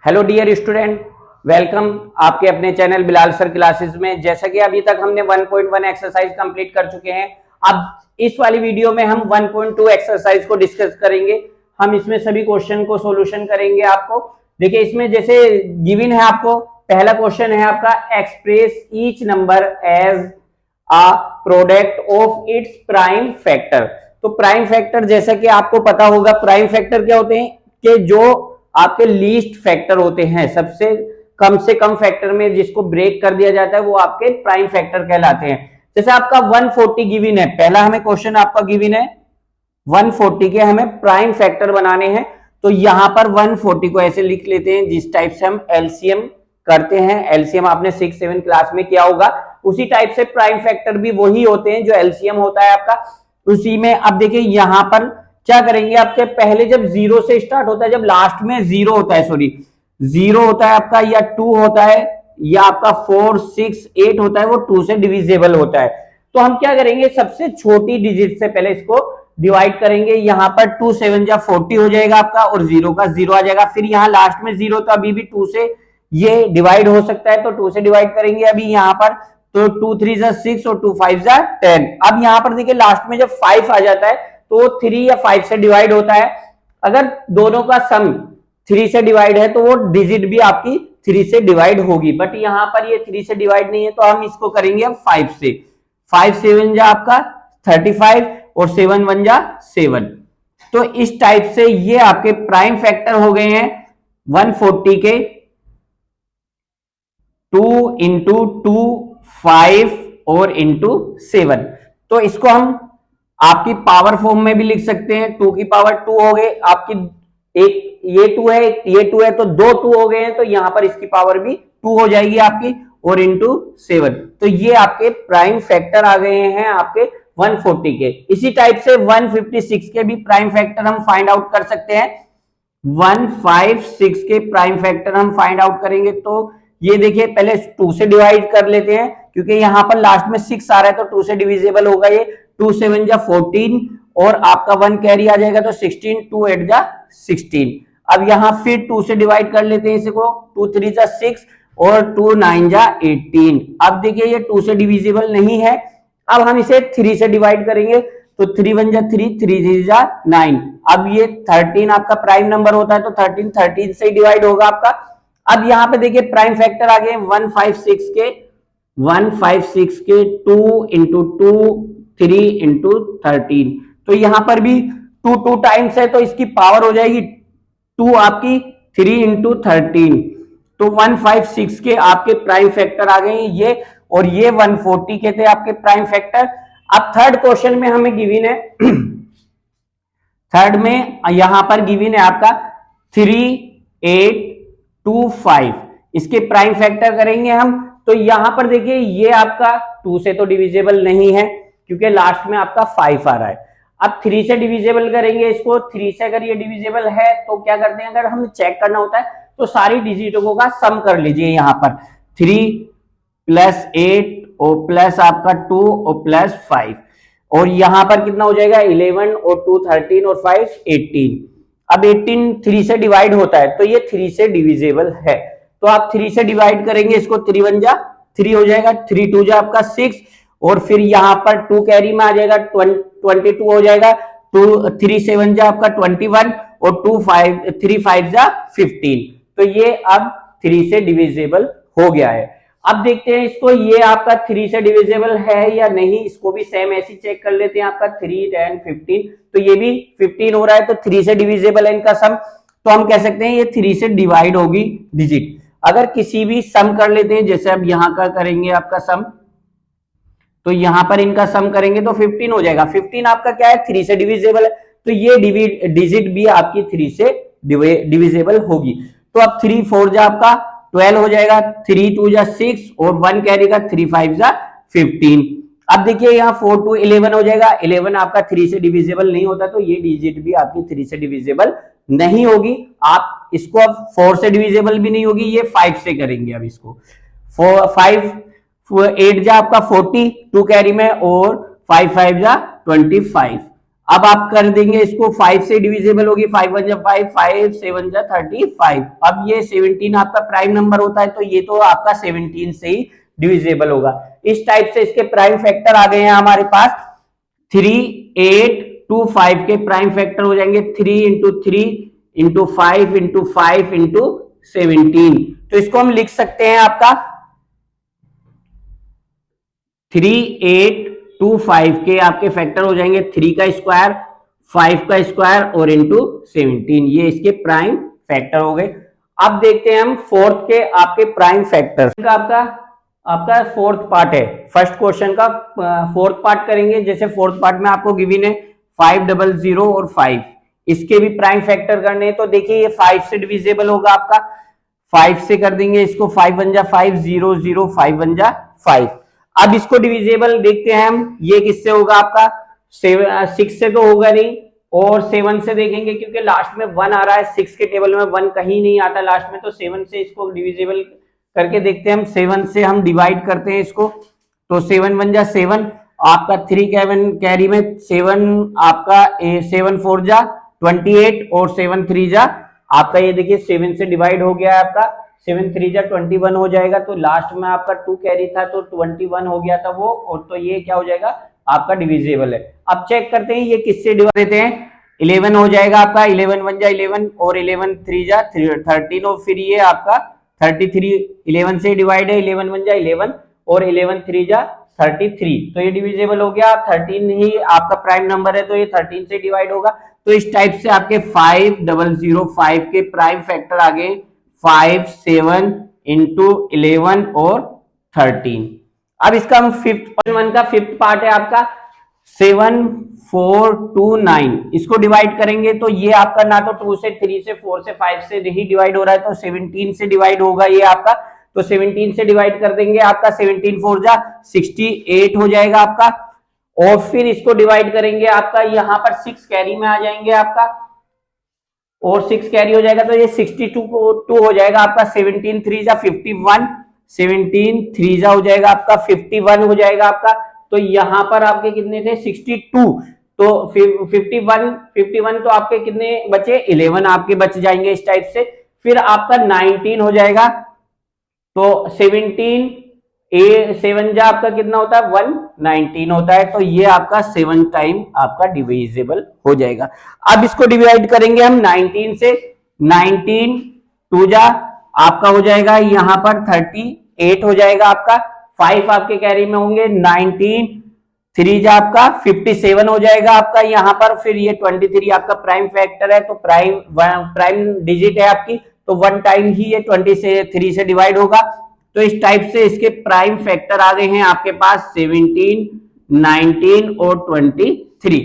Hello dear student, welcome आपके अपने channel Bilal sir classes में। जैसा कि अभी तक हमने 1.1 एक्सरसाइज कंप्लीट कर चुके हैं। अब इस वाली वीडियो में हम 1.2 एक्सरसाइज को डिस्कस करेंगे। हम इसमें सभी क्वेश्चन को सॉल्यूशन करेंगे। आपको देखिए, इसमें जैसे गिवन है, आपको पहला क्वेश्चन है आपका, express each number as a product of its prime factor. तो प्राइम फैक्टर, जैसा कि आपको पता होगा, प्राइम फैक्टर क्या होते हैं कि जो आपके लीस्ट फैक्टर होते हैं, सबसे कम से कम फैक्टर में जिसको ब्रेक कर दिया जाता है, वो आपके प्राइम फैक्टर कहलाते हैं। जैसे आपका 140 गिवन है, पहला हमें क्वेश्चन आपका गिवन है 140 के हमें प्राइम फैक्टर बनाने हैं। तो यहां पर 140 को ऐसे लिख लेते हैं जिस टाइप से हम एलसीएम करते हैं। एलसीएम आपने 6-7 क्लास में किया होगा, उसी टाइप से प्राइम फैक्टर भी वही होते हैं जो एलसीएम होता है आपका, उसी में। अब देखिए यहां पर क्या करेंगे, आपके पहले जब जीरो से स्टार्ट होता है, जब लास्ट में जीरो होता है, सॉरी जीरो होता है आपका, या 2 होता है, या आपका 4, 6, 8 होता है, वो 2 से डिविजिबल होता है। तो हम क्या करेंगे, सबसे छोटी डिजिट से पहले इसको डिवाइड करेंगे। यहां पर 2 7 जा 40 हो जाएगा आपका, और जीरो का जीरो आ जाएगा। फिर यहाँ लास्ट में जीरो, तो अभी भी 2 से ये डिवाइड हो सकता है, तो 2 से डिवाइड करेंगे अभी यहाँ पर। तो 2 3 जा 6 और 2 5 जा 10। अब यहाँ पर देखिए लास्ट में जब 5 आ जाता है तो 3 या 5 से डिवाइड होता है। अगर दोनों का सम 3 से डिवाइड है तो वो डिजिट भी आपकी 3 से डिवाइड होगी, बट यहां पर ये 3 से डिवाइड नहीं है, तो हम इसको करेंगे अब 5 से। 5 7 जा आपका 35 और 7 1 जा 7। तो इस टाइप से ये आपके प्राइम फैक्टर हो गए हैं 140 के। 2 इंटू 2 5 और इंटू 7। तो इसको हम आपकी पावर फॉर्म में भी लिख सकते हैं। 2 की पावर 2 हो गए आपकी, एक ये 2 है, ये 2 है, तो 2 2 हो गए हैं, तो यहां पर इसकी पावर भी 2 हो जाएगी आपकी, और इंटू 7। तो ये आपके प्राइम फैक्टर आ गए हैं आपके 140 के। इसी टाइप से 156 के भी प्राइम फैक्टर हम फाइंड आउट कर सकते हैं। 156 के प्राइम फैक्टर हम फाइंड आउट करेंगे, तो ये देखिए पहले 2 से डिवाइड कर लेते हैं, क्योंकि यहां पर लास्ट में 6 आ रहा है, तो 2 से डिविजिबल होगा ये। 2 7 जा 14 और आपका 1 कैरी आ जाएगा, तो 16, 2 8 जा 16। अब यहां फिर 2 से डिवाइड कर लेते हैं इसको। 2 3 जा 6 और 2 9 जा 18। अब देखिए ये 2 से डिविजिबल नहीं है। अब हम इसे 3 से डिवाइड करेंगे, तो 3 1 जा 3, 3 3 जा 9। अब ये 13 आपका प्राइम नंबर होता है, तो 13 से डिवाइड होगा आपका। अब यहां पे देखिए प्राइम फैक्टर आ गए 156 के। 156 के 2 इंटू 2 3 इंटू 13। तो यहां पर भी 2 2 टाइम्स है, तो इसकी पावर हो जाएगी 2 आपकी 3 इंटू 13। तो 156 के आपके प्राइम फैक्टर आ गए ये, और ये 140 के थे आपके प्राइम फैक्टर। अब थर्ड क्वेश्चन में हमें गिवन है थर्ड में यहां पर गिवन है आपका 3 8 2 5। इसके प्राइम फैक्टर करेंगे हम। तो यहां पर देखिए ये आपका 2 से तो डिविजिबल नहीं है, क्योंकि लास्ट में आपका 5 आ रहा है। अब 3 से डिविजिबल करेंगे इसको। 3 से अगर ये डिविजिबल है तो क्या करते हैं, अगर हमें चेक करना होता है तो सारी डिजिटों का सम कर लीजिए। यहां पर 3 प्लस 8 और प्लस आपका 2 और प्लस 5, और यहां पर कितना हो जाएगा 11 और 2 13 और 5 18। अब 18 3 से डिवाइड होता है, तो ये 3 से डिविजिबल है। तो आप 3 से डिवाइड करेंगे इसको, 3 1 जा 3 हो जाएगा, 3 2 जा आपका 6, और फिर यहां पर 2 कैरी में आ जाएगा 22 हो जाएगा। 3 7 जा आपका 21 और 3 5 जा 15। तो ये अब 3 से डिविजिबल हो गया है। अब देखते हैं इसको, ये आपका 3 से डिविजिबल है या नहीं, इसको भी सेम ऐसे चेक कर लेते हैं। आपका 3 10 15, तो ये भी 15 हो रहा है, तो 3 से डिविजिबल है इनका सम। तो हम कह सकते हैं ये 3 से डिवाइड होगी डिजिट। अगर किसी भी सम कर लेते हैं, जैसे अब यहां का करेंगे आपका सम, तो यहां पर इनका सम करेंगे तो 15 हो जाएगा। 15 आपका क्या है, 3 से डिविजिबल है, तो ये डिजिट भी आपकी 3 से डिविजिबल होगी। तो अब 3 4 जा आपका 12 हो जाएगा, 3 2 जा 6 और 1 कैरी का 3 5 जा 15। अब देखिए यहाँ 4 2 11 हो जाएगा। 11 आपका 3 से डिविजिबल नहीं होता, तो ये डिजिट भी आपकी 3 से डिविजिबल नहीं होगी। आप इसको अब 4 से डिविजिबल भी नहीं होगी, ये 5 से करेंगे। अब इसको 5 8 जा आपका 40 2 कैरी में, और 5 5 जा 25। अब आप कर देंगे इसको 5 से डिविजिबल होगी, 5 1 जा 5, 5 7 जा 35। अब ये 17 आपका प्राइम नंबर होता है, तो ये तो आपका 17 से ही डिविजिबल होगा। इस टाइप से इसके प्राइम फैक्टर आ गए हैं हमारे पास। 3 8 2 5 के प्राइम फैक्टर हो जाएंगे 3 इंटू 3 इंटू 5 इंटू 5 इंटू 17। तो इसको हम लिख सकते हैं आपका 3 8 2 5 के आपके फैक्टर हो जाएंगे 3 का स्क्वायर, 5 का स्क्वायर और इंटू 17। ये इसके प्राइम फैक्टर हो गए। अब देखते हैं हम फोर्थ के आपके प्राइम फैक्टर का आपका फोर्थ पार्ट है। फर्स्ट क्वेश्चन का फोर्थ पार्ट करेंगे। जैसे फोर्थ पार्ट में आपको गिवन है 500 और 5, इसके भी प्राइम फैक्टर करने हैं। तो देखिए ये 5 से डिविजिबल होगा आपका, 5 से कर देंगे इसको, 5 1 जा 5 0 0 5 1 जा 5। अब इसको डिविजिबल देखते हैं हम, ये किससे होगा आपका 6 से तो होगा नहीं, और 7 से देखेंगे क्योंकि लास्ट में 1 आ रहा है, 6 के टेबल में 1 कहीं नहीं आता लास्ट में, तो 7 से इसको डिविजिबल करके देखते हैं हम। 7 से हम डिवाइड करते हैं इसको, तो 7 1 जा 7 आपका 3 कैरी में 7 आपका 7 4 जा 28 और 7 3 जा आपका, ये देखिए 7 से डिवाइड हो गया है आपका, 7 3 जा 21 हो जाएगा। तो लास्ट में आपका 2 कैरी था तो 21 हो गया था वो, और तो ये क्या हो जाएगा आपका डिविजिबल है। अब चेक करते हैं ये किससे डिवाइड देते हैं। 11 हो जाएगा आपका, 11 1 जा 11 और 11 3 जा 13, और फिर ये आपका 33 11 से डिवाइड है, 11 1 जा 11 और 11 3 जा 33, तो ये डिविजिबल हो गया। 13 ही आपका प्राइम नंबर है तो ये 13 से डिवाइड होगा। तो इस टाइप से आपके 5005 के प्राइम फैक्टर आ गए 5 7 इंटू 11 और 13। अब इसका हम फिफ्थ वन का फिफ्थ पार्ट है आपका 7 4 2 9, इसको डिवाइड करेंगे तो ये आपका ना तो 2 से 3 से 4 से 5 से ही डिवाइड हो रहा है, तो 17 से डिवाइड होगा ये आपका। तो 17 से डिवाइड कर देंगे आपका, 17 4 जा 68 हो जाएगा आपका, और फिर इसको डिवाइड करेंगे आपका, यहाँ पर 6 कैरी में आ जाएंगे आपका, और 6 कैरी हो जाएगा तो ये 62 हो जाएगा आपका। 17 3 जा 51, 17 3 जा हो जाएगा आपका 51 हो जाएगा आपका। तो यहाँ पर आपके कितने थे 62, तो 51 तो आपके कितने बचे 11 आपके बच जाएंगे इस टाइप से। फिर आपका 19 हो जाएगा, तो 17 7 जा आपका कितना होता है 119 होता है, तो ये आपका 7 टाइम आपका डिविजिबल हो जाएगा। अब इसको डिवाइड करेंगे हम 19 से, 19 2 जा आपका हो जाएगा यहाँ पर 38 हो जाएगा आपका, 5 आपके कैरी में होंगे, 19 3 जा आपका 57 हो जाएगा आपका यहाँ पर। फिर ये 23 आपका प्राइम फैक्टर है, तो प्राइम डिजिट है आपकी, तो 1 टाइम ही ये 23 से डिवाइड होगा। तो इस टाइप से इसके प्राइम फैक्टर आ गए हैं आपके पास 17 19 और 23।